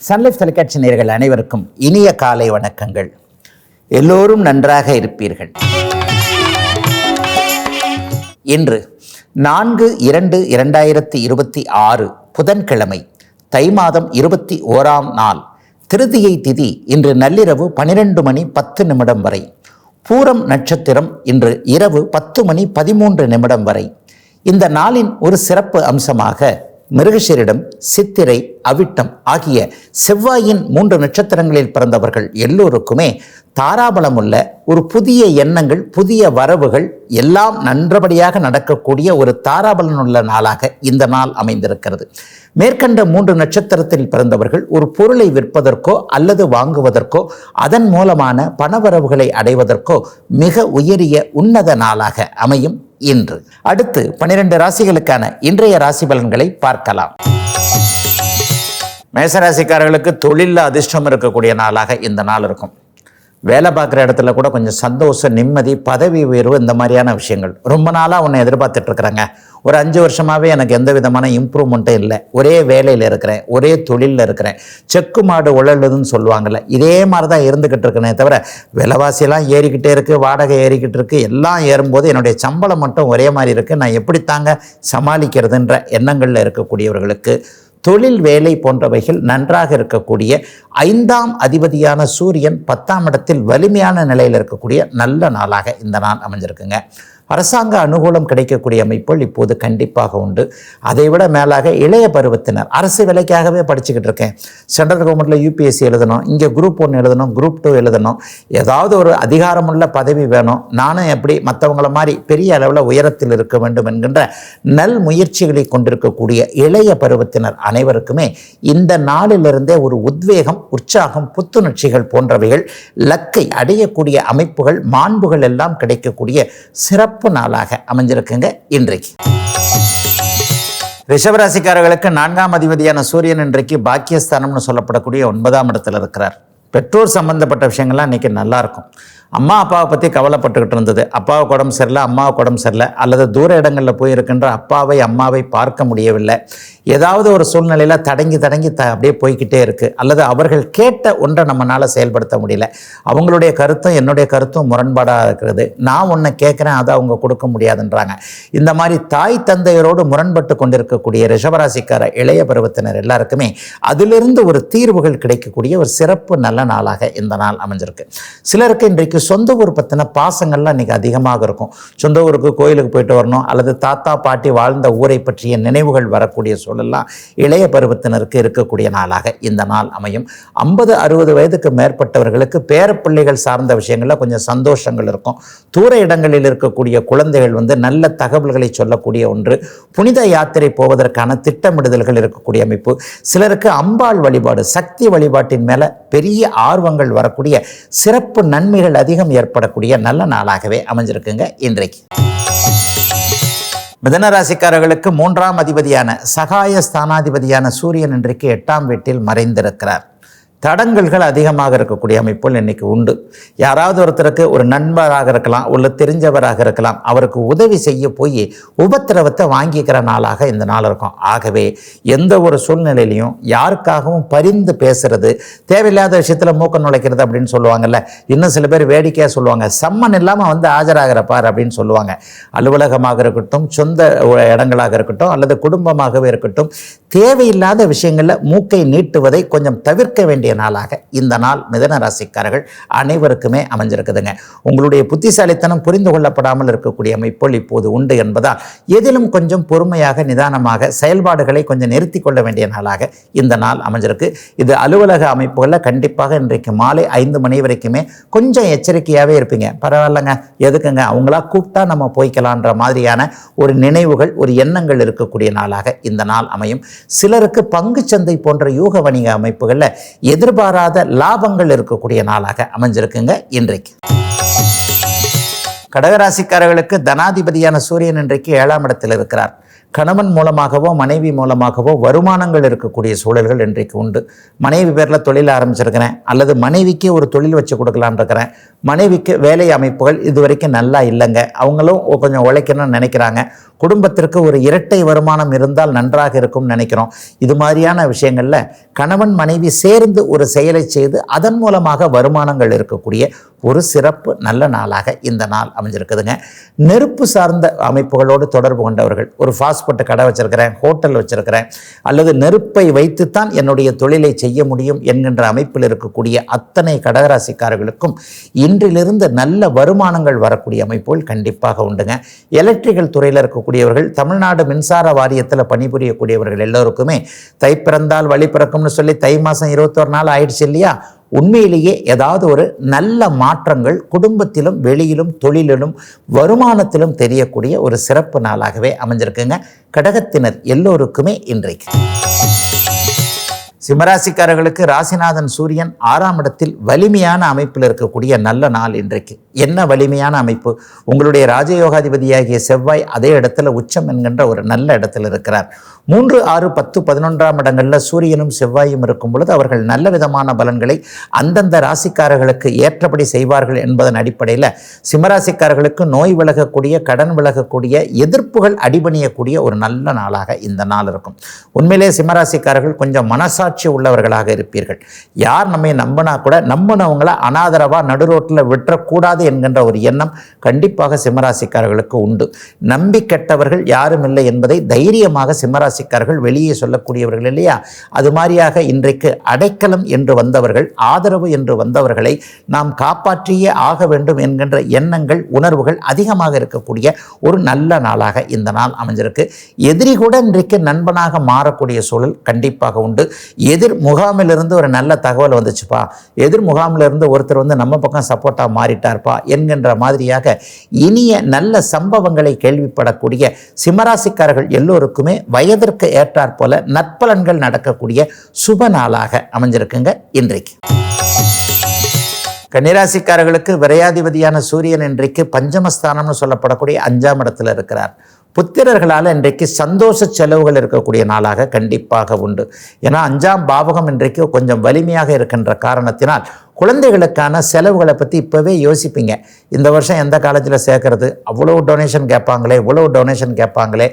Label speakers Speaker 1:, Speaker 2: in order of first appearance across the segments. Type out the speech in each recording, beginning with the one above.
Speaker 1: Sun Life தொலைக்காட்சி நேயர்கள் அனைவருக்கும் இனிய காலை வணக்கங்கள். எல்லோரும் நன்றாக இருப்பீர்கள். இன்று 4/2/2026 புதன்கிழமை, தை மாதம் 21ஆம் நாள், திருதியை திதி இன்று நள்ளிரவு 12:10 வரை, பூரம் நட்சத்திரம் இன்று இரவு 10:13 வரை. இந்த நாளின் ஒரு சிறப்பு அம்சமாக மிருகஷீரிடம், சித்திரை, அவிட்டம் ஆகிய செவ்வாயின் 3 நட்சத்திரங்களில் பிறந்தவர்கள் எல்லோருக்குமே தாராபலமுள்ள ஒரு புதிய எண்ணங்கள், புதிய வரவுகள் எல்லாம் நன்றபடியாக நடக்கக்கூடிய ஒரு தாராபலனுள்ள நாளாக இந்த நாள் அமைந்திருக்கிறது. மேற்கண்ட 3 நட்சத்திரத்தில் பிறந்தவர்கள் ஒரு பொருளை விற்பதற்கோ அல்லது வாங்குவதற்கோ அதன் மூலமான பணவரவுகளை அடைவதற்கோ மிக உயரிய உன்னத நாளாக அமையும் இன்று. அடுத்து 12 ராசிகளுக்கான இன்றைய ராசி பலன்களை பார்க்கலாம். மேசராசிக்காரர்களுக்கு தொழிலில் அதிர்ஷ்டம் இருக்கக்கூடிய நாளாக இந்த நாள் இருக்கும். வேலை பார்க்குற இடத்துல கூட கொஞ்சம் சந்தோஷம், நிம்மதி, பதவி உயர்வு, இந்த மாதிரியான விஷயங்கள் ரொம்ப நாளாக உன்னை எதிர்பார்த்துட்ருக்குறாங்க. ஒரு 5 வருஷமாகவே எனக்கு எந்த விதமான இம்ப்ரூவ்மெண்ட்டும் இல்லை, ஒரே வேலையில் இருக்கிறேன், ஒரே தொழிலில் இருக்கிறேன், செக்கு மாடு உழலுதுன்னு சொல்லுவாங்கள்ல, இதே மாதிரி தான் இருந்துக்கிட்டு இருக்கனே தவிர விலைவாசியெல்லாம் ஏறிக்கிட்டே இருக்குது, வாடகை ஏறிக்கிட்டு இருக்குது, எல்லாம் ஏறும்போது என்னுடைய சம்பளம் மட்டும் ஒரே மாதிரி இருக்குது, நான் எப்படித்தாங்க சமாளிக்கிறதுன்ற எண்ணங்களில் இருக்கக்கூடியவர்களுக்கு தொழில், வேலை போன்றவைகள் நன்றாக இருக்கக்கூடிய 5ஆம் அதிபதியான சூரியன் 10ஆம் இடத்தில் வலிமையான நிலையில் இருக்கக்கூடிய நல்ல நாளாக இந்த நாள் அமைஞ்சிருக்குங்க. அரசாங்க அனுகூலம் கிடைக்கக்கூடிய அமைப்புகள் இப்போது கண்டிப்பாக உண்டு. அதை விட மேலாக இளைய பருவத்தினர், அரசு வேலைக்காகவே படிச்சுக்கிட்டு இருக்கேன், சென்ட்ரல் கவர்மெண்ட்டில் UPSC எழுதணும், இங்கே குரூப் 1 எழுதணும், குரூப் 2 எழுதணும், ஏதாவது ஒரு அதிகாரமுள்ள பதவி வேணும், நானும் எப்படி மற்றவங்கள மாதிரி பெரிய அளவில் உயரத்தில் இருக்க வேண்டும் என்கின்ற நல் முயற்சிகளை கொண்டிருக்கக்கூடிய இளைய பருவத்தினர் அனைவருக்குமே இந்த நாளிலிருந்தே ஒரு உத்வேகம், உற்சாகம், புத்துணர்ச்சிகள் போன்றவைகள், லக்கை அடையக்கூடிய அமைப்புகள், மாண்புகள் எல்லாம் கிடைக்கக்கூடிய சிறப்பு நாளாக அமைஞ்சிருக்குங்க இன்றைக்கு. ரிஷபராசிக்காரர்களுக்கு 4ஆம் அதிபதியான சூரியன் இன்றைக்கு பாக்கியஸ்தானம்னு சொல்லப்படக்கூடிய 9ஆம் இடத்துல இருக்கிறார். பெற்றோர் சம்பந்தப்பட்ட விஷயங்கள்லாம் இன்றைக்கி நல்லாயிருக்கும். அம்மா அப்பாவை பற்றி கவலைப்பட்டுக்கிட்டு இருந்தது, அப்பாவுக்கு உடம்பு சரியில்லை, அம்மாவுக்கு உடம்பு சரியில்லை, அல்லது தூர இடங்களில் போய் இருக்கின்ற அப்பாவை அம்மாவை பார்க்க முடியவில்லை, ஏதாவது ஒரு சூழ்நிலையில் தடங்கி அப்படியே போய்கிட்டே இருக்குது, அல்லது அவர்கள் கேட்ட ஒன்றை நம்மளால் செயல்படுத்த முடியல, அவங்களுடைய கருத்தும் என்னுடைய கருத்தும் முரண்பாடாக இருக்கிறது, நான் ஒன்று கேட்குறேன் அதை அவங்க கொடுக்க முடியாதுன்றாங்க. இந்த மாதிரி தாய் தந்தையரோடு முரண்பட்டு கொண்டிருக்கக்கூடிய ரிஷபராசிக்கார இளைய பருவத்தினர் எல்லாருக்குமே அதிலிருந்து ஒரு தீர்வுகள் கிடைக்கக்கூடிய ஒரு சிறப்பு நல்ல நாளாக இந்த நாள் அமைஞ்சிருக்கு. சிலருக்கு இன்றைக்கு சொந்த ஊர் பற்றின பாசங்கள்லாம் இன்றைக்கி அதிகமாக இருக்கும். சொந்த ஊருக்கு கோயிலுக்கு போயிட்டு வரணும், அல்லது தாத்தா பாட்டி வாழ்ந்த ஊரை பற்றிய நினைவுகள் வரக்கூடிய சூழல்லாம் இளைய பருவத்தினருக்கு இருக்கக்கூடிய நாளாக இந்த நாள் அமையும். 50-60 வயதுக்கு மேற்பட்டவர்களுக்கு பேரப்பிள்ளைகள் சார்ந்த விஷயங்களில் கொஞ்சம் சந்தோஷங்கள் இருக்கும். தூர இடங்களில் இருக்கக்கூடிய குழந்தைகள் நல்ல தகவல்களை சொல்லக்கூடிய ஒன்று. புனித யாத்திரை போவதற்கான திட்டமிடுதல்கள் இருக்கக்கூடிய அமைப்பு. சிலருக்கு அம்பாள் வழிபாடு, சக்தி வழிபாட்டின் மேலே பெரிய ஆர்வங்கள் வரக்கூடிய சிறப்பு நன்மைகள் அதிகம் ஏற்படக்கூடிய நல்ல நாளாகவே அமைஞ்சிருக்குங்க இன்றைக்கு. மிதுன ராசிக்காரர்களுக்கு 3ஆம் அதிபதியான சகாய ஸ்தானாதிபதியான சூரியன் இன்றைக்கு 8ஆம் வீட்டில் மறைந்திருக்கிறார். தடங்கல்கள் அதிகமாக இருக்கக்கூடிய அமைப்புகள் இன்றைக்கி உண்டு. யாராவது ஒருத்தருக்கு ஒரு நண்பராக இருக்கலாம், உள்ள தெரிஞ்சவராக இருக்கலாம், அவருக்கு உதவி செய்ய போய் உபத்திரவத்தை வாங்கிக்கிற நாளாக இந்த நாள் இருக்கும். ஆகவே எந்த ஒரு சூழ்நிலையிலையும் யாருக்காகவும் பரிந்து பேசுறது, தேவையில்லாத விஷயத்தில் மூக்க நுழைக்கிறது அப்படின்னு சொல்லுவாங்கல்ல, இன்னும் சில பேர் வேடிக்கையாக சொல்லுவாங்க, சம்மன் இல்லாமல் ஆஜராகிறப்பார் அப்படின்னு சொல்லுவாங்க. அலுவலகமாக இருக்கட்டும், சொந்த இடங்களாக இருக்கட்டும், அல்லது குடும்பமாகவே இருக்கட்டும், தேவையில்லாத விஷயங்களில் மூக்கை நீட்டுவதை கொஞ்சம் தவிர்க்க வேண்டிய நாளாக இந்த நாள் மிதுன ராசிக்காரர்கள் அனைவருக்குமே அமைஞ்சிருக்குதுங்க. உங்களுடைய புத்திசாலித்தனம் புரிந்து கொள்ளப்படாமல் இருக்கக்கூடிய அமைப்புகள் இப்போது உண்டு என்பதால் எதிலும் கொஞ்சம் பொறுமையாக, நிதானமாக செயல்பாடுகளை கொஞ்சம் நிறுத்தி கொள்ள வேண்டிய நாளாக இந்த நாள் அமைஞ்சிருக்கு. இது அலுவலக அமைப்புகளில் கண்டிப்பாக இன்றைக்கு மாலை 5 மணி வரைக்குமே கொஞ்சம் எச்சரிக்கையாகவே இருப்பீங்க. பரவாயில்லைங்க, எதுக்குங்க, அவங்களா கூப்பிட்டா நம்ம போய்க்கலான்ற மாதிரியான ஒரு நினைவுகள், ஒரு எண்ணங்கள் இருக்கக்கூடிய நாளாக இந்த நாள் அமையும். சிலருக்கு பங்குச்சந்தை போன்ற யூக வணிக அமைப்புகளில் எதிர்பாராத லாபங்கள் இருக்கக்கூடிய நாளாக அமைஞ்சிருக்குங்க இன்றைக்கு. கடகராசிக்காரர்களுக்கு தனாதிபதியான சூரியன் இன்றைக்கு 7ஆம் இடத்தில் இருக்கிறார். கணவன் மூலமாகவோ மனைவி மூலமாகவோ வருமானங்கள் இருக்கக்கூடிய சூழல்கள் இன்றைக்கு உண்டு. மனைவி பேரில் தொழில் ஆரம்பிச்சிருக்கிறேன், அல்லது மனைவிக்கு ஒரு தொழில் வச்சு கொடுக்கலான் இருக்கிறேன், மனைவிக்கு வேலை அமைப்புகள் இது வரைக்கும் நல்லா இல்லைங்க, அவங்களும் கொஞ்சம் உழைக்கணும்னு நினைக்கிறாங்க, குடும்பத்திற்கு ஒரு இரட்டை வருமானம் இருந்தால் நன்றாக இருக்கும்னு நினைக்கிறோம். இது மாதிரியான விஷயங்களில் கணவன் மனைவி சேர்ந்து ஒரு செயலை செய்து அதன் மூலமாக வருமானங்கள் இருக்கக்கூடிய ஒரு சிறப்பு நல்ல நாளாக இந்த நாள் அமைஞ்சிருக்குதுங்க. நெருப்பு சார்ந்த அமைப்புகளோடு தொடர்பு கொண்டவர்கள், ஒரு ஃபாஸ்ட் ஃபுட் கடை வச்சிருக்கிறேன், ஹோட்டல் வச்சிருக்கிறேன், அல்லது நெருப்பை வைத்துத்தான் என்னுடைய தொழிலை செய்ய முடியும் என்கின்ற அமைப்பில் இருக்கக்கூடிய அத்தனை கடகராசிக்காரர்களுக்கும் இன்றிலிருந்து நல்ல வருமானங்கள் வரக்கூடிய அமைப்புகள் கண்டிப்பாக உண்டுங்க. எலக்ட்ரிக்கல் துறையில் இருக்கக்கூடியவர்கள், தமிழ்நாடு மின்சார வாரியத்தில் பணிபுரியக்கூடியவர்கள் எல்லோருக்குமே தை பிறந்தால் வழி பிறக்கும்னு சொல்லி தை மாதம் 21 நாள் ஆயிடுச்சு இல்லையா? உண்மையிலேயே ஏதாவது ஒரு நல்ல மாற்றங்கள் குடும்பத்திலும் வெளியிலும் தொழிலிலும் வருமானத்திலும் தெரியக்கூடிய ஒரு சிறப்பு நாளாகவே அமைஞ்சிருக்குங்க. கடகத்தினர் எல்லோருக்குமே இன்றைக்கு. சிம்மராசிக்காரர்களுக்கு ராசிநாதன் சூரியன் 6ஆம் இடத்தில் வலிமையான அமைப்பில் இருக்கக்கூடிய நல்ல நாள் இன்றைக்கு. என்ன வலிமையான அமைப்பு? உங்களுடைய ராஜயோகாதிபதியாகிய செவ்வாய் அதே இடத்துல உச்சம் என்கின்ற ஒரு நல்ல இடத்துல இருக்கிறார். 3, 6, 10, 11ஆம் இடங்களில் சூரியனும் செவ்வாயும் இருக்கும் பொழுது அவர்கள் நல்ல விதமான பலன்களை அந்தந்த ராசிக்காரர்களுக்கு ஏற்றபடி செய்வார்கள் என்பதன் அடிப்படையில் சிம்மராசிக்காரர்களுக்கு நோய் விலகக்கூடிய, கடன் விலகக்கூடிய, எதிர்ப்புகள் அடிபணியக்கூடிய ஒரு நல்ல நாளாக இந்த நாள் இருக்கும். உண்மையிலே சிம்மராசிக்காரர்கள் கொஞ்சம் மனசாட்சி உள்ளவர்களாக இருப்பீர்கள். யார் நம்மை நம்பினா கூட நம்பினவங்களை அனாதரவாக நடுரோட்டில் விட்டுறக்கூடாது என்கின்ற ஒரு எண்ணம் கண்டிப்பாக சிம்மராசிக்காரர்களுக்கு உண்டு. நம்பி கெட்டவர்கள் யாரும் இல்லை என்பதை தைரியமாக சிம்மராசிக்காரர்கள் வெளியே சொல்லக்கூடியவர்கள் இல்லையா? அது மாதிரியாக இன்றைக்கு அடைக்கலம் என்று வந்தவர்கள், ஆதரவு என்று வந்தவர்களை நாம் காப்பாற்றியே ஆக வேண்டும் என்கின்ற எண்ணங்கள், உணர்வுகள் அதிகமாக இருக்கக்கூடிய ஒரு நல்ல நாளாக இந்த நாள் அமைஞ்சிருக்கு. எதிரி கூட இன்றைக்கு நண்பனாக மாறக்கூடிய சூழல் கண்டிப்பாக உண்டு. எதிர் முகாமிலிருந்து ஒரு நல்ல தகவல் வந்துச்சுப்பா, எதிர் முகாமிலிருந்து ஒருத்தர் நம்ம பக்கம் சப்போர்ட்டாக மாறிட்டார்ப்பா என்கின்ற மாதிரியாக இனிய நல்ல சம்பவங்களை கேள்விப்படக்கூடிய சிம்மராசிக்காரர்கள் எல்லோருக்குமே வயதிற்கு ஏற்றாற் போல நற்பலன்கள் நடக்கக்கூடிய சுப நாளாக அமைஞ்சிருக்குங்க இன்றைக்கு. கன்னிராசிக்காரர்களுக்கு விரையாதிபதியான சூரியன் இன்றைக்கு பஞ்சமஸ்தானம்னு சொல்லப்படக்கூடிய 5ஆம் இடத்துல இருக்கிறார். புத்திரர்களால் இன்றைக்கு சந்தோஷ செலவுகள் இருக்கக்கூடிய நாளாக கண்டிப்பாக உண்டு. ஏன்னா 5ஆம் பாவகம் இன்றைக்கு கொஞ்சம் வலிமையாக இருக்கின்ற காரணத்தினால் குழந்தைகளுக்கான செலவுகளை பற்றி இப்போவே யோசிப்பீங்க. இந்த வருஷம் எந்த காலேஜில் சேர்க்கறது, அவ்வளோ டொனேஷன் கேட்பாங்களே, இவ்வளோ டொனேஷன் கேட்பாங்களே,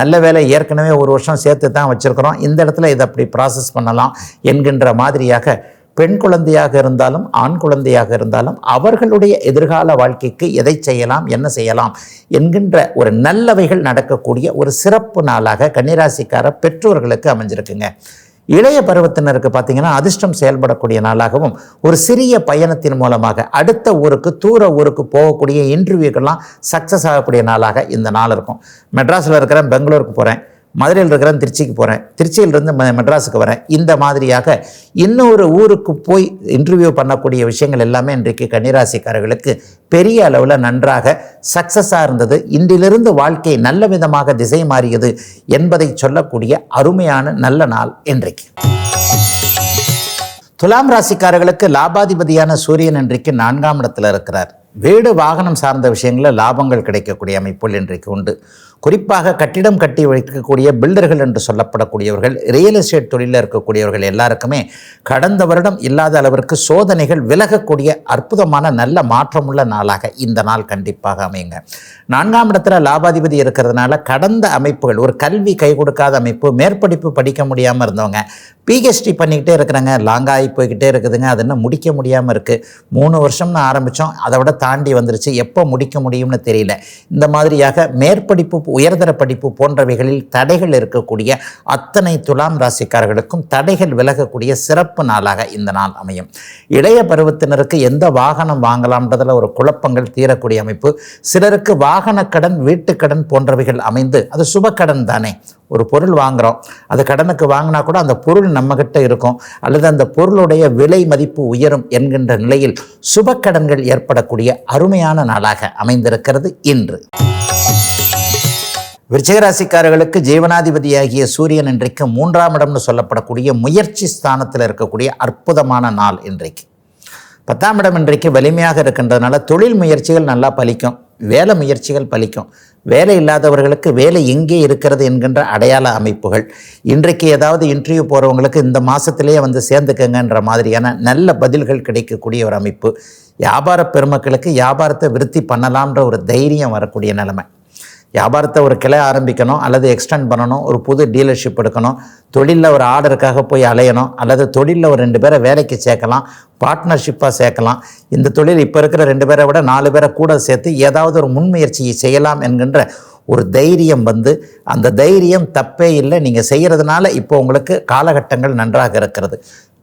Speaker 1: நல்ல வேலை ஏற்கனவே ஒரு வருஷம் சேர்த்து தான் வச்சுருக்கிறோம், இந்த இடத்துல இதை அப்படி ப்ராசஸ் பண்ணலாம் என்கின்ற மாதிரியாக பெண் குழந்தையாக இருந்தாலும் ஆண் குழந்தையாக இருந்தாலும் அவர்களுடைய எதிர்கால வாழ்க்கைக்கு எதை செய்யலாம், என்ன செய்யலாம் என்கின்ற ஒரு நல்லவைகள் நடக்கக்கூடிய ஒரு சிறப்பு நாளாக கன்னிராசிக்கார பெற்றோர்களுக்கு அமைஞ்சிருக்குங்க. இளைய பருவத்தினருக்கு பார்த்தீங்கன்னா அதிர்ஷ்டம் செயல்படக்கூடிய நாளாகவும், ஒரு சிறிய பயணத்தின் மூலமாக அடுத்த ஊருக்கு, தூர ஊருக்கு போகக்கூடிய இன்டர்வியூக்கெல்லாம் சக்ஸஸ் ஆகக்கூடிய நாளாக இந்த நாள் இருக்கும். மெட்ராஸில் இருக்கிறேன், பெங்களூருக்கு போகிறேன், மதுரையில் இருக்கிறேன், திருச்சிக்கு போகிறேன், திருச்சியிலிருந்து மெட்ராஸுக்கு வரேன், இந்த மாதிரியாக இன்னொரு ஊருக்கு போய் இன்டர்வியூ பண்ணக்கூடிய விஷயங்கள் எல்லாமே இன்றைக்கு கன்னிராசிக்காரர்களுக்கு பெரிய அளவில் நன்றாக சக்ஸஸாக இருந்தது. இன்றிலிருந்து வாழ்க்கை நல்ல விதமாக திசை மாறியது என்பதை சொல்லக்கூடிய அருமையான நல்ல நாள் இன்றைக்கு. துலாம் ராசிக்காரர்களுக்கு லாபாதிபதியான சூரியன் இன்றைக்கு 4ஆம் இடத்துல இருக்கிறார். வீடு வாகனம் சார்ந்த விஷயங்களில் லாபங்கள் கிடைக்கக்கூடிய அமைப்புகள் இன்றைக்கு உண்டு. குறிப்பாக கட்டிடம் கட்டி வைக்கக்கூடிய பில்டர்கள் என்று சொல்லப்படக்கூடியவர்கள், ரியல் எஸ்டேட் தொழிலில் இருக்கக்கூடியவர்கள் எல்லாருக்குமே கடந்த வருடம் இல்லாத அளவிற்கு சோதனைகள் விலகக்கூடிய அற்புதமான நல்ல மாற்றமுள்ள நாளாக இந்த நாள் கண்டிப்பாக அமையுங்க. 4ஆம் இடத்துல லாபாதிபதி இருக்கிறதுனால கடந்த அமைப்புகள், ஒரு கல்வி கை கொடுக்காத அமைப்பு, மேற்படிப்பு படிக்க முடியாமல் இருந்தவங்க பிஹெச்டி பண்ணிக்கிட்டே இருக்கிறாங்க, லாங்காகி போய்கிட்டே இருக்குதுங்க, அது இன்னும் முடிக்க முடியாமல் இருக்குது. 3 வருஷம்னு ஆரம்பித்தோம், அதை விட தாண்டி வந்துருச்சு, எப்போ முடிக்க முடியும்னு தெரியல. இந்த மாதிரியாக மேற்படிப்பு, உயர்தர படிப்பு போன்றவைகளில் தடைகள் இருக்கக்கூடிய அத்தனை துலாம் ராசிக்காரர்களுக்கும் தடைகள் விலகக்கூடிய சிறப்பு நாளாக இந்த நாள் அமையும். இளைய பருவத்தினருக்கு எந்த வாகனம் வாங்கலாம்ன்றதில் ஒரு குழப்பங்கள் தீரக்கூடிய அமைப்பு. சிலருக்கு வாகன கடன், வீட்டுக்கடன் போன்றவைகள் அமைந்து, அது சுபக்கடன் தானே, ஒரு பொருள் வாங்குகிறோம், அது கடனுக்கு வாங்கினா கூட அந்த பொருள் நம்மகிட்ட இருக்கும், அல்லது அந்த பொருளுடைய விலை மதிப்பு உயரும் என்கின்ற நிலையில் சுபக்கடன்கள் ஏற்படக்கூடிய அருமையான நாளாக அமைந்திருக்கிறது இன்று. விருச்சிகராசிக்காரர்களுக்கு ஜீவனாதிபதியாகிய சூரியன் இன்றைக்கு 3ஆம் இடம்னு சொல்லப்படக்கூடிய முயற்சி ஸ்தானத்தில் இருக்கக்கூடிய அற்புதமான நாள் இன்றைக்கு. 10ஆம் இடம் இன்றைக்கு வலிமையாக இருக்கின்றதுனால தொழில் முயற்சிகள் நல்லா பலிக்கும், வேலை முயற்சிகள் பலிக்கும். வேலை இல்லாதவர்களுக்கு வேலை எங்கே இருக்கிறது என்கின்ற அடையாள அமைப்புகள். இன்றைக்கு ஏதாவது இன்டர்வியூ போகிறவங்களுக்கு இந்த மாதத்திலேயே சேர்ந்துக்கங்கன்ற மாதிரியான நல்ல பதில்கள் கிடைக்கக்கூடிய ஒரு அமைப்பு. வியாபார பெருமக்களுக்கு வியாபாரத்தை விருத்தி பண்ணலாம்ன்ற ஒரு தைரியம் வரக்கூடிய நிலைமை. வியாபாரத்தை ஒரு கிளை ஆரம்பிக்கணும் அல்லது எக்ஸ்டெண்ட் பண்ணணும், ஒரு புது டீலர்ஷிப் எடுக்கணும், தொழிலில் ஒரு ஆர்டருக்காக போய் அலையணும், அல்லது தொழிலில் ஒரு 2 பேரை வேலைக்கு சேர்க்கலாம், பார்ட்னர்ஷிப்பாக சேர்க்கலாம். இந்த தொழில் இப்போ இருக்கிற 2 பேரை விட 4 பேரை கூட சேர்த்து ஏதாவது ஒரு முன்முயற்சியை செய்யலாம் என்கின்ற ஒரு தைரியம் அந்த தைரியம் தப்பே இல்லை. நீங்கள் செய்கிறதுனால இப்போ உங்களுக்கு காலகட்டங்கள் நன்றாக இருக்கிறது.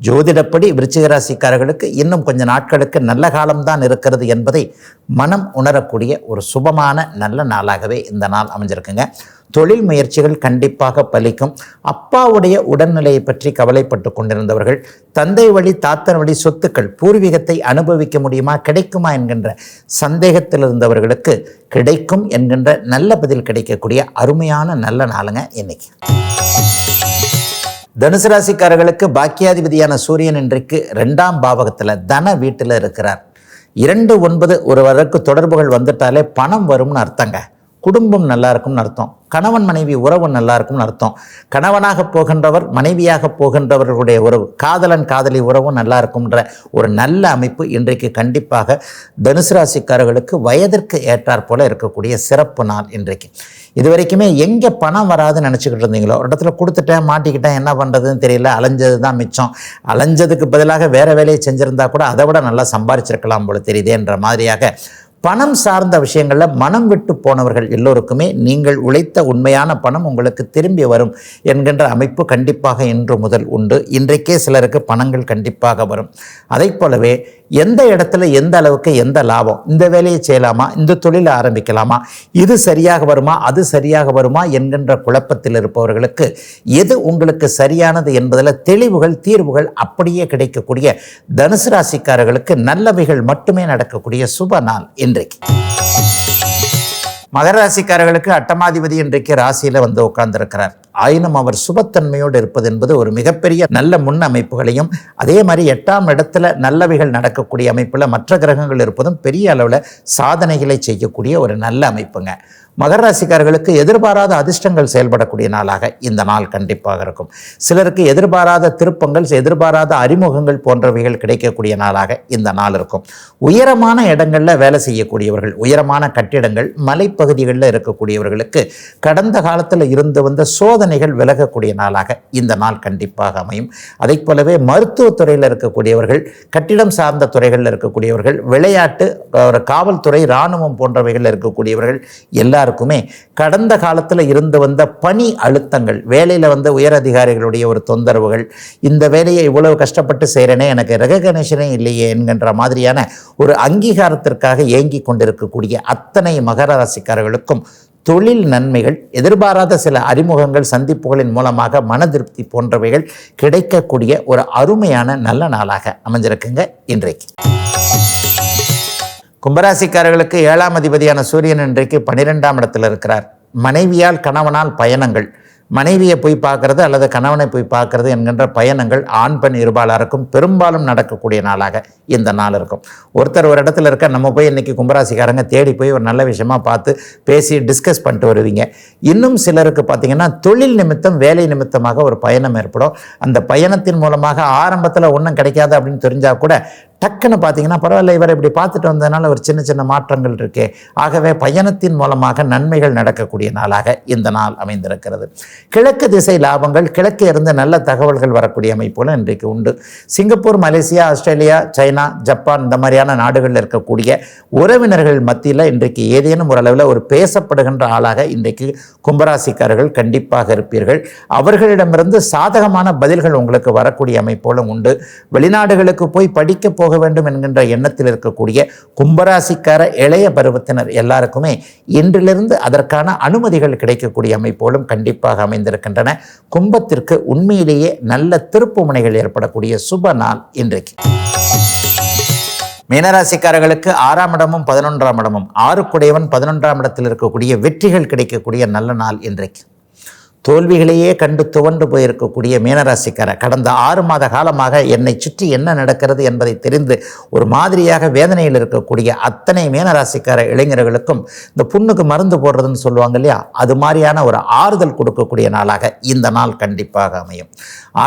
Speaker 1: ஜோதிடப்படி விருச்சிக ராசிக்காரர்களுக்கு இன்னும் கொஞ்சம் நாட்களுக்கு நல்ல காலம்தான் இருக்கிறது என்பதை மனம் உணரக்கூடிய ஒரு சுபமான நல்ல நாளாகவே இந்த நாள் அமைஞ்சிருக்குங்க. தொழில் முயற்சிகள் கண்டிப்பாக பலிக்கும். அப்பாவுடைய உடல்நிலையை பற்றி கவலைப்பட்டு கொண்டிருந்தவர்கள், தந்தை வழி தாத்தன் வழி சொத்துக்கள் பூர்வீகத்தை அனுபவிக்க முடியுமா, கிடைக்குமா என்கின்ற சந்தேகத்தில் இருந்தவர்களுக்கு கிடைக்கும் என்கின்ற நல்ல பதில் கிடைக்கக்கூடிய அருமையான நல்ல நாளுங்க இன்னைக்கு. தனுசு ராசிக்காரர்களுக்கு பாக்கியாதிபதியான சூரியன் இன்றைக்கு 2ஆம் பாவகத்தில் தன வீட்டில் இருக்கிறார். 2-9 ஒருவருக்கு தொடர்புகள் வந்துட்டாலே பணம் வரும்னு அர்த்தங்க. குடும்பம் நல்லா இருக்கும்னு அர்த்தம். கணவன் மனைவி உறவு நல்லா இருக்கும்னு அர்த்தம். கணவனாக போகின்றவர் மனைவியாக போகின்றவர்களுடைய உறவு, காதலன் காதலி உறவு நல்லா இருக்கும்ன்ற ஒரு நல்ல அமைப்பு இன்றைக்கு கண்டிப்பாக தனுசு ராசிக்காரர்களுக்கு வயதிற்கு ஏற்றாற் போல இருக்கக்கூடிய சிறப்பு நாள் இன்றைக்கு. இது வரைக்குமே எங்கே பணம் வராதுன்னு நினச்சிக்கிட்டு இருந்தீங்களோ, ஒரு இடத்துல கொடுத்துட்டேன் மாட்டிக்கிட்டேன் என்ன பண்ணுறதுன்னு தெரியல, அலைஞ்சது தான் மிச்சம், அலைஞ்சதுக்கு பதிலாக வேறு வேலையை செஞ்சுருந்தா கூட அதை விட நல்லா சம்பாரிச்சிருக்கலாம் போல தெரியுதேன்ற மாதிரியாக பணம் சார்ந்த விஷயங்களில் மனம் விட்டு போனவர்கள் எல்லோருக்குமே நீங்கள் உழைத்த உண்மையான பணம் உங்களுக்கு திரும்பி வரும் என்கின்ற அமைப்பு கண்டிப்பாக இன்று முதல் உண்டு. இன்றைக்கே சிலருக்கு பணங்கள் கண்டிப்பாக வரும். அதை போலவே எந்த இடத்துல எந்த அளவுக்கு எந்த லாபம், இந்த வேலையை செய்யலாமா, இந்த தொழிலை ஆரம்பிக்கலாமா, இது சரியாக வருமா அது சரியாக வருமா என்கின்ற குழப்பத்தில் இருப்பவர்களுக்கு எது உங்களுக்கு சரியானது என்பதில் தெளிவுகள் தீர்வுகள் அப்படியே கிடைக்கக்கூடிய தனுசு ராசிக்காரர்களுக்கு நல்லவைகள் மட்டுமே நடக்கக்கூடிய சுப நாள் இன்றைக்கு. மகர ராசிக்காரர்களுக்கு அட்டமாதிபதி இன்றைக்கு ராசியில் வந்து உட்கார்ந்திருக்கிறார். ஆயினும் அவர் சுபத்தன்மையோடு இருப்பது என்பது ஒரு மிகப்பெரிய நல்ல முன் அமைப்புகளையும், அதே மாதிரி 8ஆம் இடத்துல நல்லவைகள் நடக்கக்கூடிய அமைப்பில் மற்ற கிரகங்கள் இருப்பதும் பெரிய அளவில் சாதனைகளை செய்யக்கூடிய ஒரு நல்ல அமைப்புங்க. மகர ராசிக்காரர்களுக்கு எதிர்பாராத அதிர்ஷ்டங்கள் செயல்படக்கூடிய நாளாக இந்த நாள் கண்டிப்பாக இருக்கும். சிலருக்கு எதிர்பாராத திருப்பங்கள், எதிர்பாராத அறிமுகங்கள் போன்றவைகள் கிடைக்கக்கூடிய நாளாக இந்த நாள் இருக்கும். உயரமான இடங்களில் வேலை செய்யக்கூடியவர்கள், உயரமான கட்டிடங்கள் மலைப்பகுதிகளில் இருக்கக்கூடியவர்களுக்கு கடந்த காலத்தில் இருந்து வந்த சோதனைகள் விலகக்கூடிய நாளாக இந்த நாள் கண்டிப்பாக அமையும். அதை போலவே மருத்துவத்துறையில் இருக்கக்கூடியவர்கள், கட்டிடம் சார்ந்த துறைகளில் இருக்கக்கூடியவர்கள், விளையாட்டு, காவல்துறை, இராணுவம் போன்றவைகளில் இருக்கக்கூடியவர்கள் எல்லாருக்குமே கடந்த காலத்தில் இருந்து வந்த பணி அழுத்தங்கள், வேலையில் வந்த உயர் அதிகாரிகளுடைய ஒரு தொந்தரவுகள், இந்த வேலையை இவ்வளவு கஷ்டப்பட்டு செய்கிறேனே எனக்கு ரெகக்னேஷனே இல்லையே என்கின்ற மாதிரியான ஒரு அங்கீகாரத்திற்காக ஏங்கி கொண்டிருக்கக்கூடிய அத்தனை மகர ராசிக்காரர்களுக்கும் தொழில் நன்மைகள், எதிர்பாராத சில அறிமுகங்கள், சந்திப்புகளின் மூலமாக மன திருப்தி போன்றவைகள் கிடைக்கக்கூடிய ஒரு அருமையான நல்ல நாளாக அமைஞ்சிருக்குங்க இன்றைக்கு. கும்பராசிக்காரர்களுக்கு 7ஆம் அதிபதியான சூரியன் இன்றைக்கு 12ஆம் இடத்தில் இருக்கிறார். மனைவியால் கணவனால் பயணங்கள், மனைவியை போய் பார்க்கறது அல்லது கணவனை போய் பார்க்கறது என்கின்ற பயணங்கள் ஆண் பெண் இருபாலாருக்கும் பெரும்பாலும் நடக்கக்கூடிய நாளாக இந்த நாள் இருக்கும். ஒருத்தர் ஒரு இடத்துல இருக்க, நம்ம போய் இன்றைக்கி கும்பராசிக்காரங்க தேடி போய் ஒரு நல்ல விஷயமா பார்த்து பேசி டிஸ்கஸ் பண்ணிட்டு வருவீங்க. இன்னும் சிலருக்கு பார்த்திங்கன்னா தொழில் நிமித்தம் வேலை நிமித்தமாக ஒரு பயணம் ஏற்படும். அந்த பயணத்தின் மூலமாக ஆரம்பத்தில் ஒன்றும் கிடைக்காது அப்படின்னு தெரிஞ்சால் கூட டக்குன்னு பார்த்தீங்கன்னா பரவாயில்ல, இவர் இப்படி பார்த்துட்டு வந்ததுனால ஒரு சின்ன சின்ன மாற்றங்கள் இருக்கே. ஆகவே பயணத்தின் மூலமாக நன்மைகள் நடக்கக்கூடிய நாளாக இந்த நாள் அமைந்திருக்கிறது. கிழக்கு திசை லாபங்கள், கிழக்கே இருந்து நல்ல தகவல்கள் வரக்கூடிய அமைப்புகள் இன்றைக்கு உண்டு. Singapore, Malaysia, Australia, China, Japan இந்த மாதிரியான நாடுகளில் இருக்கக்கூடிய உறவினர்கள் மத்தியில் இன்றைக்கு ஏதேனும் ஓரளவில் ஒரு பேசப்படுகின்ற ஆளாக இன்றைக்கு கும்பராசிக்காரர்கள் கண்டிப்பாக இருப்பீர்கள். அவர்களிடமிருந்து சாதகமான பதில்கள் உங்களுக்கு வரக்கூடிய அமைப்புகளும் உண்டு. வெளிநாடுகளுக்கு போய் படிக்க போக வேண்டும் என்கின்ற எண்ணத்தில் இருக்கக்கூடிய கும்பராசிக்கார இளைய பருவத்தினர் எல்லாருக்குமே இன்றிலிருந்து அதற்கான அனுமதிகள் கிடைக்கக்கூடிய அமைப்போலும் கண்டிப்பாக அமைந்திருக்கின்றன. கும்பத்திற்கு உண்மையிலேயே நல்ல திருப்பு முனைகள் ஏற்படக்கூடிய சுப நாள் இன்றைக்கு. மீனராசிக்காரர்களுக்கு 6ஆம் இடமும் 11ஆம் இடமும், 6 குடையவன் 11ஆம் இடத்தில் இருக்கக்கூடிய வெற்றிகள் கிடைக்கக்கூடிய நல்ல நாள் இன்றைக்கு. தோல்விகளையே கண்டு துவண்டு போயிருக்கக்கூடிய மீனராசிக்காரர் கடந்த 6 மாத காலமாக என்னை சுற்றி என்ன நடக்கிறது என்பதை தெரிந்து ஒரு மாதிரியாக வேதனையில் இருக்கக்கூடிய அத்தனை மீனராசிக்கார இளைஞர்களுக்கும் இந்த புண்ணுக்கு மருந்து போடுறதுன்னு சொல்லுவாங்க இல்லையா, அது மாதிரியான ஒரு ஆறுதல் கொடுக்கக்கூடிய நாளாக இந்த நாள் கண்டிப்பாக அமையும்.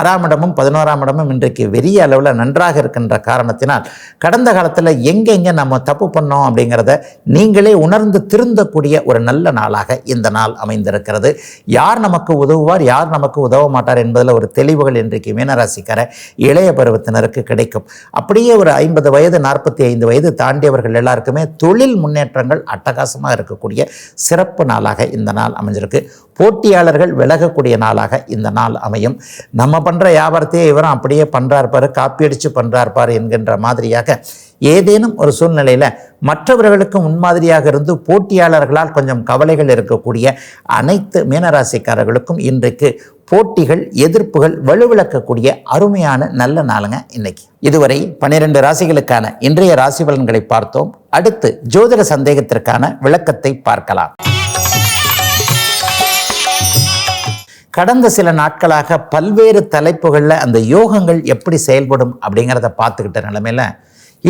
Speaker 1: 6ஆம் இடமும் 11ஆம் இடமும் இன்றைக்கு பெரிய அளவில் நன்றாக இருக்கின்ற காரணத்தினால் கடந்த காலத்தில் எங்கெங்கே நம்ம தப்பு பண்ணோம் அப்படிங்கிறத நீங்களே உணர்ந்து திருந்தக்கூடிய ஒரு நல்ல நாளாக இந்த நாள் அமைந்திருக்கிறது. யார் நமக்கு உதவுவார், யார் நமக்கு உதவ மாட்டார் என்பதில் ஒரு தெளிவுகள் இன்றைக்கு மீனராசிக்கார இளைய பருவத்தினருக்கு கிடைக்கும். அப்படியே ஒரு 50 வயது 45 வயது தாண்டியவர்கள் எல்லாருக்குமே தொழில் முன்னேற்றங்கள் அட்டகாசமாக இருக்கக்கூடிய சிறப்பு நாளாக இந்த நாள் அமைஞ்சிருக்கு. போட்டியாளர்கள் விலகக்கூடிய நாளாக இந்த நாள் அமையும். நம்ம பண்ணுற வியாபாரத்தையே இவரும் அப்படியே பண்ணுறாருப்பார், காப்பி அடித்து பண்ணுறாருப்பார் என்கின்ற மாதிரியாக ஏதேனும் ஒரு சூழ்நிலையில் மற்றவர்களுக்கு முன்மாதிரியாக இருந்து போட்டியாளர்களால் கொஞ்சம் கவலைகள் இருக்கக்கூடிய அனைத்து மீனராசிக்காரர்களுக்கும் இன்றைக்கு போட்டிகள் எதிர்ப்புகள் வலுவிழக்கக்கூடிய அருமையான நல்ல நாளுங்க இன்னைக்கு. இதுவரை 12 ராசிகளுக்கான இன்றைய ராசி பலன்களை பார்த்தோம். அடுத்து ஜோதிட சந்தேகத்திற்கான விளக்கத்தை பார்க்கலாம். கடந்த சில நாட்களாக பல்வேறு தலைப்புகளில் அந்த யோகங்கள் எப்படி செயல்படும் அப்படிங்கிறத பார்த்துக்கிட்ட நிலைமையில்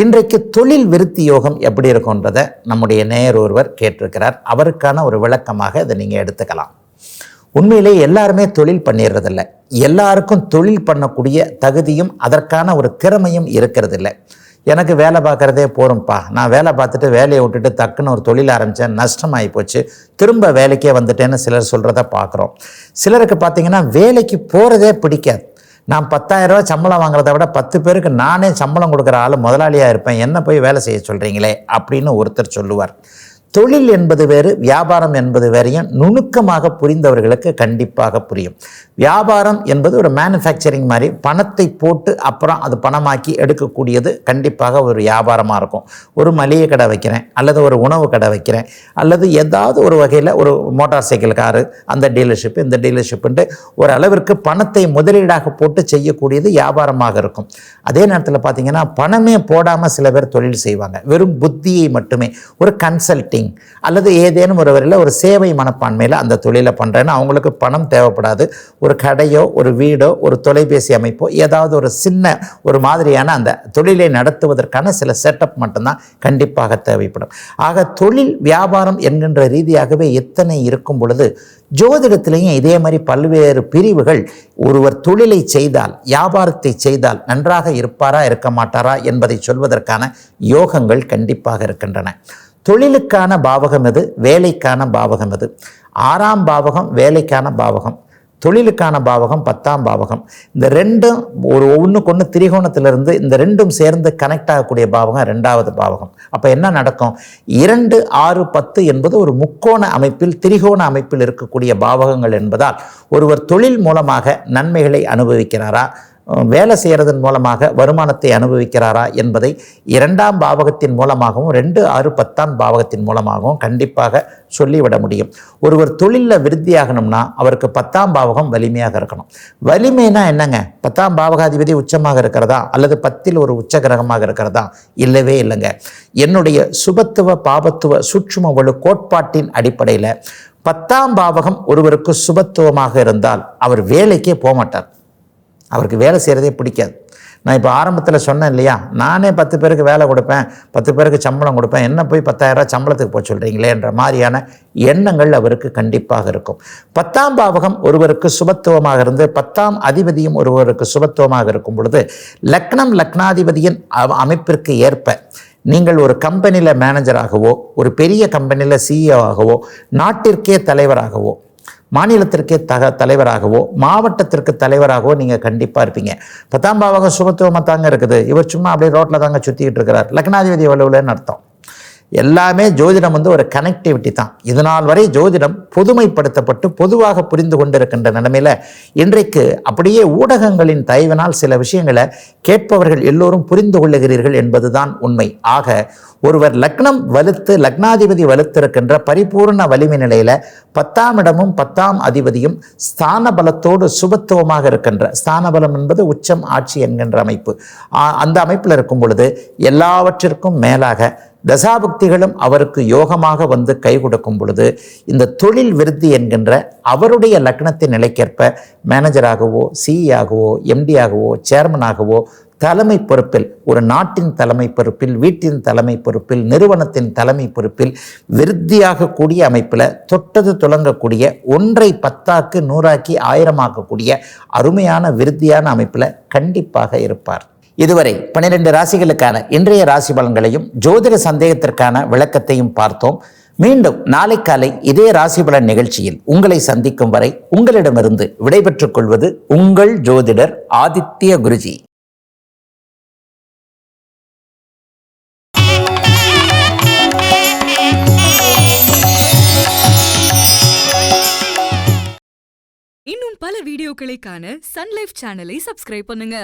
Speaker 1: இன்றைக்கு தொழில் விருத்தி யோகம் எப்படி இருக்கும்ன்றதை நம்முடைய நேயர் ஒருவர் கேட்டிருக்கிறார். அவருக்கான ஒரு விளக்கமாக இதை நீங்கள் எடுத்துக்கலாம். உண்மையிலே எல்லாருமே தொழில் பண்ணிடுறதில்ல. எல்லாருக்கும் தொழில் பண்ணக்கூடிய தகுதியும் அதற்கான ஒரு திறமையும் இருக்கிறதில்ல. எனக்கு வேலை பார்க்குறதே போரும்ப்பா, நான் வேலை பார்த்துட்டு வேலையை விட்டுட்டு டக்குன்னு ஒரு தொழில் ஆரம்பித்தேன், நஷ்டமாகி போச்சு, திரும்ப வேலைக்கே வந்துட்டேன்னு சிலர் சொல்கிறத பார்க்குறோம். சிலருக்கு பார்த்திங்கன்னா வேலைக்கு போகிறதே பிடிக்காது. நான் 10,000 ரூபா சம்பளம் வாங்குறத விட 10 பேருக்கு நானே சம்பளம் கொடுக்குற ஆள் முதலாளியாக இருப்பேன், என்ன போய் வேலை செய்ய சொல்கிறீங்களே அப்படின்னு ஒருத்தர் சொல்லுவார். தொழில் என்பது வேறு, வியாபாரம் என்பது வேறையும் நுணுக்கமாக புரிந்தவர்களுக்கு கண்டிப்பாக புரியும். வியாபாரம் என்பது ஒரு மேனுஃபேக்சரிங் மாதிரி பணத்தை போட்டு அப்புறம் அது பணமாக்கி எடுக்கக்கூடியது கண்டிப்பாக ஒரு வியாபாரமாக இருக்கும். ஒரு மளிகை கடை வைக்கிறேன், அல்லது ஒரு உணவு கடை வைக்கிறேன், அல்லது ஏதாவது ஒரு வகையில் ஒரு மோட்டார் சைக்கிள் காரு, அந்த டீலர்ஷிப்பு இந்த டீலர்ஷிப்புன்ட்டு ஒரு அளவிற்கு பணத்தை முதலீடாக போட்டு செய்யக்கூடியது வியாபாரமாக இருக்கும். அதே நேரத்தில் பார்த்திங்கன்னா பணமே போடாமல் சில பேர் தொழில் செய்வாங்க. வெறும் புத்தியை மட்டுமே ஒரு கன்சல்டிங் அல்லது ஏதேனும் ஒரு வரையில் ஒரு சேவை மனப்பான்மையில் அந்த தொழிலை பண்ணுறேன்னு அவங்களுக்கு பணம் தேவைப்படாது. ஒரு கடையோ ஒரு வீடோ ஒரு தொலைபேசி அமைப்போ ஏதாவது ஒரு சின்ன ஒரு மாதிரியான அந்த தொழிலை நடத்துவதற்கான சில செட்டப் மட்டும்தான் கண்டிப்பாக தேவைப்படும். ஆக தொழில் வியாபாரம் என்கின்ற ரீதியாகவே எத்தனை இருக்கும் பொழுது ஜோதிடத்திலையும் இதே மாதிரி பல்வேறு பிரிவுகள் ஒருவர் தொழிலை செய்தால் வியாபாரத்தை செய்தால் நன்றாக இருப்பாரா இருக்க மாட்டாரா என்பதை சொல்வதற்கான யோகங்கள் கண்டிப்பாக இருக்கின்றன. தொழிலுக்கான பாவகம் எது, வேலைக்கான பாவகம் எது? 6ஆம் பாவகம் வேலைக்கான பாவகம், தொழிலுக்கான பாவகம் 10ஆம் பாவகம். இந்த ரெண்டும் ஒன்றுக்கு ஒன்று திரிகோணத்திலிருந்து இந்த ரெண்டும் சேர்ந்து கனெக்ட் ஆகக்கூடிய பாவகம் 2வது பாவகம். அப்போ என்ன நடக்கும்? 2, 6, 10 என்பது ஒரு முக்கோண அமைப்பில் திரிகோண அமைப்பில் இருக்கக்கூடிய பாவகங்கள் என்பதால் ஒருவர் தொழில் மூலமாக நன்மைகளை அனுபவிக்கிறாரா, வேலை செய்கிறதன் மூலமாக வருமானத்தை அனுபவிக்கிறாரா என்பதை 2ஆம் பாவகத்தின் மூலமாகவும் 2, 6, 10ஆம் பாவகத்தின் மூலமாகவும் கண்டிப்பாக சொல்லிவிட முடியும். ஒருவர் தொழிலில் விருத்தியாகணும்னா அவருக்கு 10ஆம் பாவகம் வலிமையாக இருக்கணும். வலிமைனா என்னங்க? 10ஆம் பாவகாதிபதி உச்சமாக இருக்கிறதா அல்லது 10இல் ஒரு உச்ச கிரகமாக இருக்கிறதா? இல்லவே இல்லைங்க. என்னுடைய சுபத்துவ பாபத்துவ சூட்சும வலு கோட்பாட்டின் அடிப்படையில் 10ஆம் பாவகம் ஒருவருக்கு சுபத்துவமாக இருந்தால் அவர் வேலைக்கே போக மாட்டார். அவருக்கு வேலை செய்கிறதே பிடிக்காது. நான் இப்போ ஆரம்பத்தில் சொன்னேன் இல்லையா, நானே 10 பேருக்கு வேலை கொடுப்பேன், 10 பேருக்கு சம்பளம் கொடுப்பேன், என்ன போய் 10,000 ரூபா சம்பளத்துக்கு போய் சொல்கிறீங்களே என்ற மாதிரியான எண்ணங்கள் அவருக்கு கண்டிப்பாக இருக்கும். 10ஆம் பாவகம் ஒருவருக்கு சுபத்துவமாக இருந்து 10ஆம் அதிபதியும் ஒருவருக்கு சுபத்துவமாக இருக்கும் பொழுது லக்னம் லக்னாதிபதியின் அமைப்பிற்கு ஏற்ப நீங்கள் ஒரு கம்பெனியில் மேனேஜராகவோ ஒரு பெரிய கம்பெனியில் சிஇஓ ஆகவோ நாட்டிற்கே தலைவராகவோ மாநிலத்திற்கே தலைவராகவோ மாவட்டத்திற்கு தலைவராகவோ நீங்கள் கண்டிப்பாக இருப்பீங்க. 10ஆம் பாவகம் சுபத்துவமாக தாங்க இருக்குது. இவர் சும்மா அப்படியே ரோட்டில் தாங்க சுற்றிக்கிட்டு இருக்கிறார், லக்னாதிபதி வலுவில்னு அர்த்தம். எல்லாமே ஜோதிடம் ஒரு கனெக்டிவிட்டி தான். இதனால் வரை ஜோதிடம் பொதுமைப்படுத்தப்பட்டு பொதுவாக புரிந்து கொண்டிருக்கின்ற நிலைமையில் இன்றைக்கு அப்படியே ஊடகங்களின் தயவினால் சில விஷயங்களை கேட்பவர்கள் எல்லோரும் புரிந்து கொள்ளுகிறீர்கள் என்பதுதான் உண்மை. ஆக ஒருவர் லக்னம் வலுத்து லக்னாதிபதி வலுத்திருக்கின்ற பரிபூர்ண வலிமை நிலையில் 10ஆம் இடமும் 10ஆம் அதிபதியும் ஸ்தான பலத்தோடு சுபத்துவமாக இருக்கின்ற, ஸ்தான பலம் என்பது உச்சம் ஆட்சி என்கின்ற அமைப்பு, அந்த அமைப்பில் இருக்கும் பொழுது எல்லாவற்றிற்கும் மேலாக தசாபுக்திகளும் அவருக்கு யோகமாக வந்து கை கொடுக்கும் பொழுது இந்த தொழில் விருத்தி என்கின்ற அவருடைய லக்னத்தின் நிலைக்கேற்ப மேனேஜராகவோ, சிஇஆகவோ, எம்டியாகவோ, சேர்மனாகவோ, தலைமை பொறுப்பில், ஒரு நாட்டின் தலைமை பொறுப்பில், வீட்டின் தலைமை பொறுப்பில், நிறுவனத்தின் தலைமை பொறுப்பில் விருத்தியாக கூடிய அமைப்பில் தொட்டது துளங்கக்கூடிய 1ஐ 10ஆக்கு 100ஆக்கி 1000ஆக்கக்கூடிய அருமையான விருத்தியான அமைப்பில் கண்டிப்பாக இருப்பார். இதுவரை 12 ராசிகளுக்கான இன்றைய ராசி பலன்களையும் ஜோதிட சந்தேகத்திற்கான விளக்கத்தையும் பார்த்தோம். மீண்டும் நாளை காலை இதே ராசி பலன் நிகழ்ச்சியில் உங்களை சந்திக்கும் வரை உங்களிடமிருந்து விடைபெற்றுக் கொள்வது உங்கள் ஜோதிடர் ஆதித்ய குருஜி.
Speaker 2: இன்னும் பல வீடியோக்களை காண சன் லைஃப் சேனலை சப்ஸ்கிரைப் பண்ணுங்க.